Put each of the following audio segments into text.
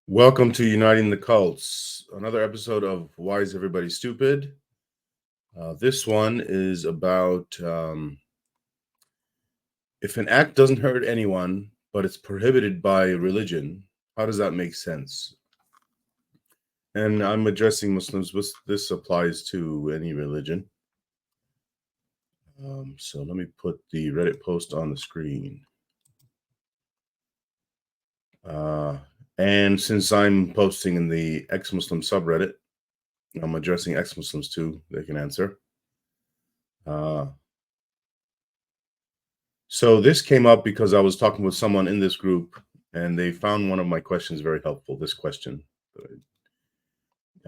Welcome to Uniting the Cults, another episode of Why is Everybody Stupid? This one is about if an act doesn't hurt anyone, but it's prohibited by religion, how does that make sense? And I'm addressing Muslims. This applies to any religion. So let me put the Reddit post on the screen. And since I'm posting in the Ex-Muslim subreddit, I'm addressing ex-Muslims too. They can answer. So this came up because I was talking with someone in this group, and they found one of my questions very helpful. This question,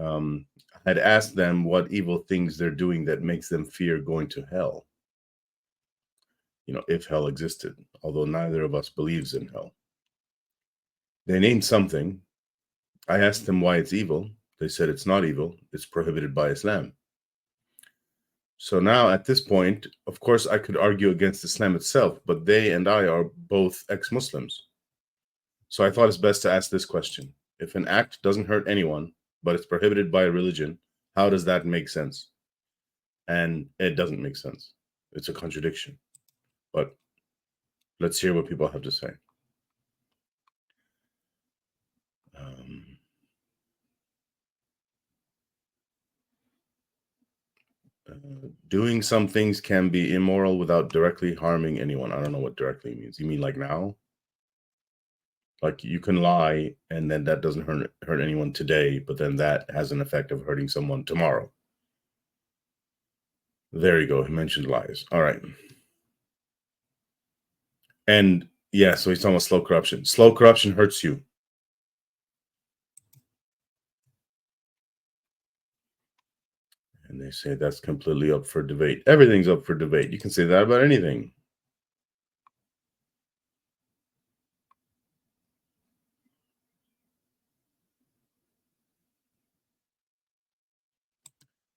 I had asked them what evil things they're doing that makes them fear going to hell. If hell existed, although neither of us believes in hell. They named something. I asked them why it's evil. They said it's not evil. It's prohibited by Islam. So now at this point, of course, I could argue against Islam itself, but they and I are both ex-Muslims. So I thought it's best to ask this question. If an act doesn't hurt anyone, but it's prohibited by a religion, how does that make sense? And it doesn't make sense. It's a contradiction. But let's hear what people have to say. Doing some things can be immoral without directly harming anyone. I don't know what directly means. You mean like now? Like you can lie and then that doesn't hurt anyone today, but then that has an effect of hurting someone tomorrow. There you go. He mentioned lies. All right. And yeah, so he's talking about slow corruption. Slow corruption hurts you. And they say that's completely up for debate. Everything's up for debate. You can say that about anything.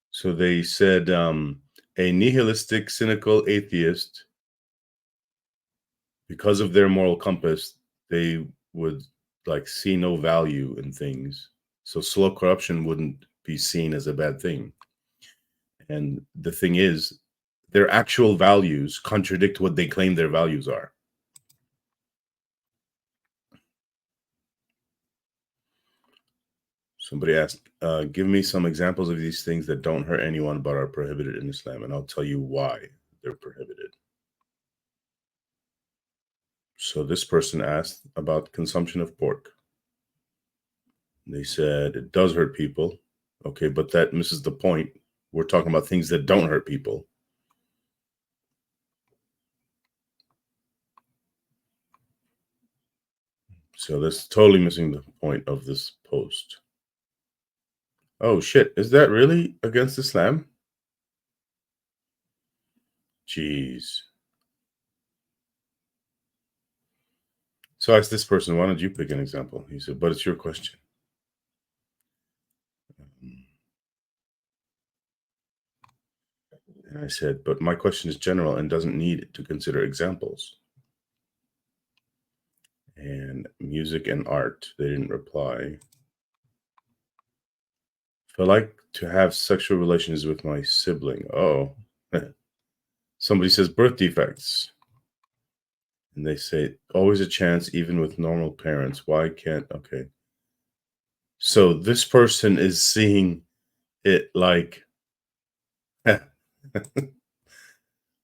So they said a nihilistic, cynical atheist, because of their moral compass, they would see no value in things. So slow corruption wouldn't be seen as a bad thing. And the thing is, their actual values contradict what they claim their values are. Somebody asked, give me some examples of these things that don't hurt anyone but are prohibited in Islam, and I'll tell you why they're prohibited. So this person asked about consumption of pork. They said it does hurt people. Okay, but that misses the point. We're talking about things that don't hurt people. So that's totally missing the point of this post. Oh shit, is that really against Islam? Jeez. So I asked this person, why don't you pick an example? He said, but it's your question. And I said, but my question is general and doesn't need to consider examples. And music and art, they didn't reply. If I like to have sexual relations with my sibling, oh, somebody says birth defects. And they say, always a chance, even with normal parents. Why can't, okay. So this person is seeing it like, I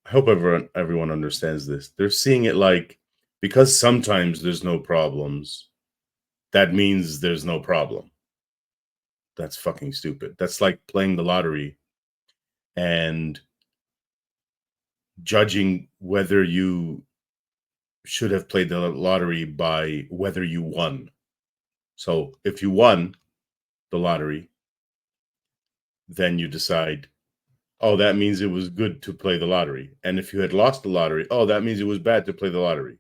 hope everyone understands this. They're seeing it like, because sometimes there's no problems, that means there's no problem. That's fucking stupid. That's like playing the lottery and judging whether you should have played the lottery by whether you won. So if you won the lottery, then you decide, oh, that means it was good to play the lottery. And if you had lost the lottery, oh, that means it was bad to play the lottery.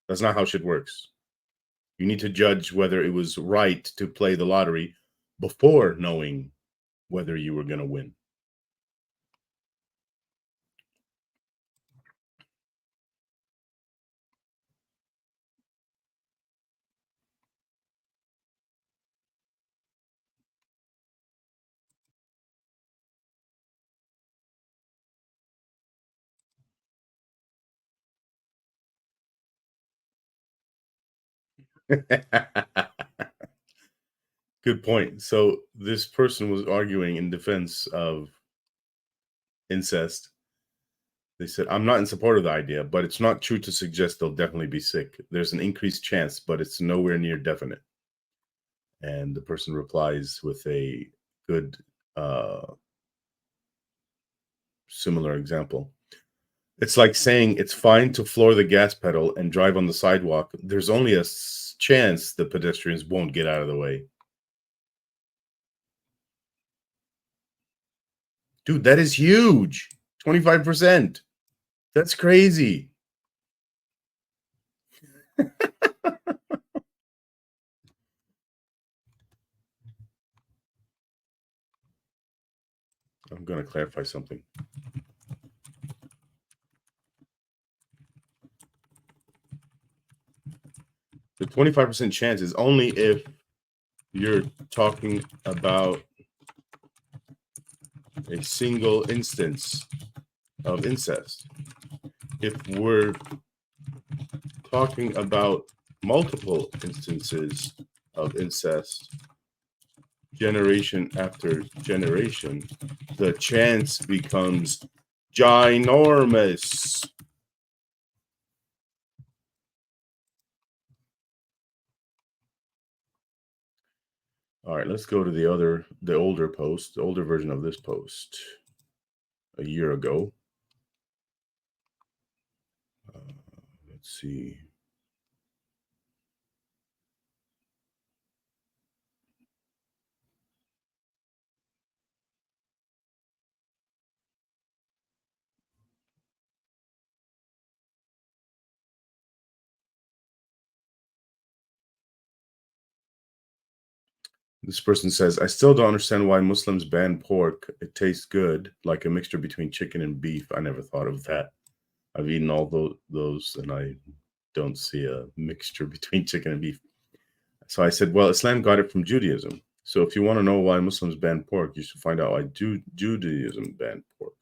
That's not how shit works. You need to judge whether it was right to play the lottery before knowing whether you were going to win. Good point. So this person was arguing in defense of incest. They said, I'm not in support of the idea, but it's not true to suggest they'll definitely be sick. There's an increased chance, but it's nowhere near definite. And the person replies with a good similar example. It's like saying it's fine to floor the gas pedal and drive on the sidewalk. There's only a chance the pedestrians won't get out of the way. Dude, that is huge. 25%. That's crazy. I'm going to clarify something. The 25% chance is only if you're talking about a single instance of incest. If we're talking about multiple instances of incest, generation after generation, the chance becomes ginormous. All right, let's go to the older post, the older version of this post a year ago. Let's see. This person says, I still don't understand why Muslims ban pork. It tastes good, like a mixture between chicken and beef. I never thought of that. I've eaten all those, and I don't see a mixture between chicken and beef. So I said, well, Islam got it from Judaism. So if you want to know why Muslims ban pork, you should find out why Judaism banned pork.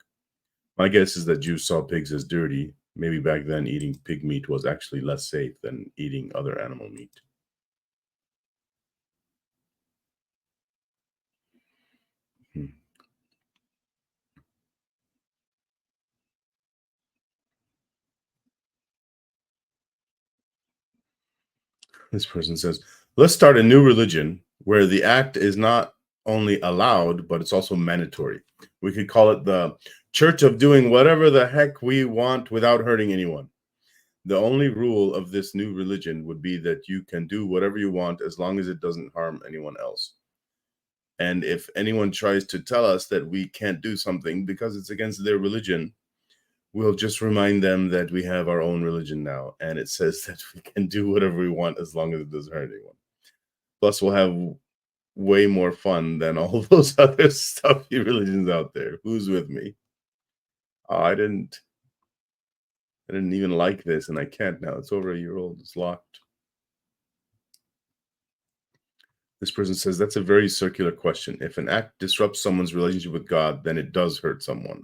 My guess is that Jews saw pigs as dirty. Maybe back then eating pig meat was actually less safe than eating other animal meat. This person says, let's start a new religion where the act is not only allowed, but it's also mandatory. We could call it the church of doing whatever the heck we want without hurting anyone. The only rule of this new religion would be that you can do whatever you want as long as it doesn't harm anyone else. And if anyone tries to tell us that we can't do something because it's against their religion, we'll just remind them that we have our own religion now. And it says that we can do whatever we want as long as it doesn't hurt anyone. Plus, we'll have way more fun than all those other stuffy religions out there. Who's with me? Oh, I didn't even like this, and I can't now. It's over a year old. It's locked. This person says, that's a very circular question. If an act disrupts someone's relationship with God, then it does hurt someone.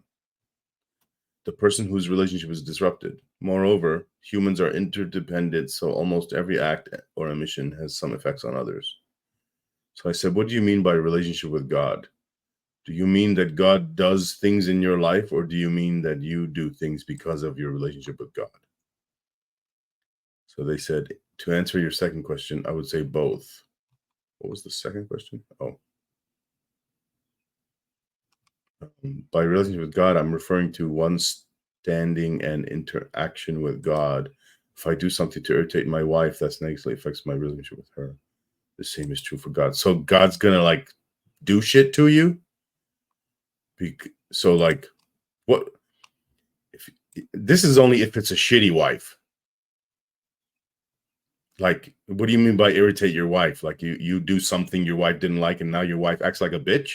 The person whose relationship is disrupted. Moreover, humans are interdependent, so almost every act or omission has some effects on others. So I said, what do you mean by relationship with God? Do you mean that God does things in your life, or do you mean that you do things because of your relationship with God? So they said, to answer your second question, I would say both. What was the second question? Oh. By relationship with God, I'm referring to one's standing and interaction with God. If I do something to irritate my wife, that's negatively affects my relationship with her. The same is true for God. So God's gonna like do shit to you. So like, what? If this is only if it's a shitty wife. Like, what do you mean by irritate your wife? Like you do something your wife didn't like, and now your wife acts like a bitch?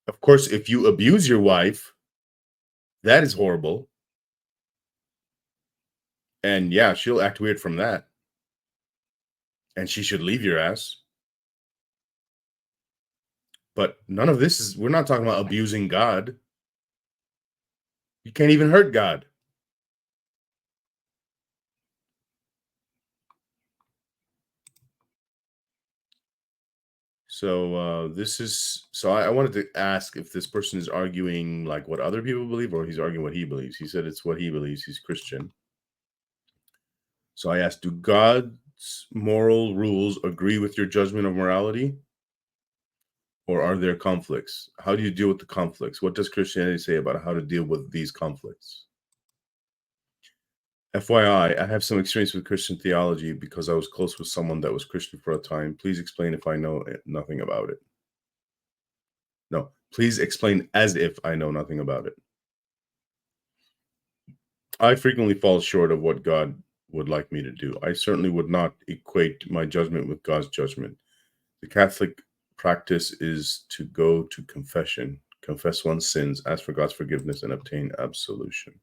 Of course, if you abuse your wife, that is horrible. And yeah, she'll act weird from that. And she should leave your ass. But none of this is, we're not talking about abusing God. You can't even hurt God. So I wanted to ask if this person is arguing like what other people believe, or he's arguing what he believes. He said it's what he believes. He's Christian. So I asked, do God's moral rules agree with your judgment of morality? Or are there conflicts? How do you deal with the conflicts? What does Christianity say about how to deal with these conflicts? FYI, I have some experience with Christian theology because I was close with someone that was Christian for a time. Please explain if I know nothing about it. No, please explain as if I know nothing about it. I frequently fall short of what God would like me to do. I certainly would not equate my judgment with God's judgment. The Catholic practice is to go to confession, confess one's sins, ask for God's forgiveness, and obtain absolution.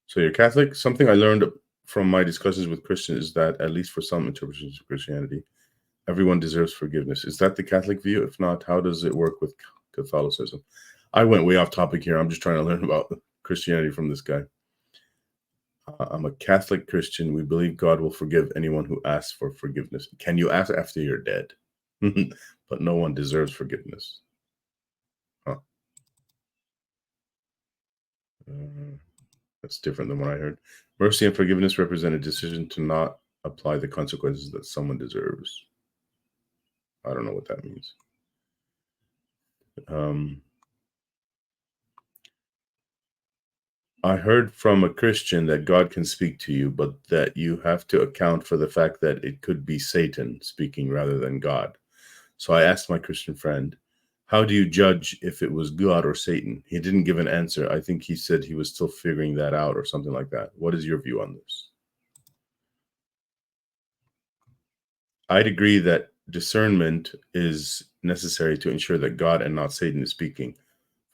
So you're Catholic. Something I learned from my discussions with Christians is that, at least for some interpretations of Christianity, everyone deserves forgiveness. Is that the Catholic view? If not, how does it work with Catholicism? I went way off topic here. I'm just trying to learn about Christianity from this guy. I'm a Catholic Christian. We believe God will forgive anyone who asks for forgiveness. Can you ask after you're dead? But no one deserves forgiveness. Huh. That's different than what I heard. Mercy and forgiveness represent a decision to not apply the consequences that someone deserves. I don't know what that means. I heard from a Christian that God can speak to you, but that you have to account for the fact that it could be Satan speaking rather than God. So I asked my Christian friend, how do you judge if it was God or Satan? He didn't give an answer. I think he said he was still figuring that out or something like that. What is your view on this? I'd agree that discernment is necessary to ensure that God and not Satan is speaking.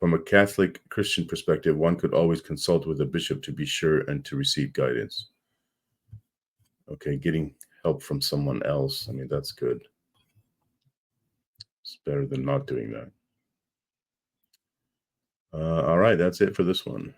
From a Catholic Christian perspective, one could always consult with a bishop to be sure and to receive guidance. Okay, getting help from someone else. I mean, that's good. It's better than not doing that. All right, that's it for this one.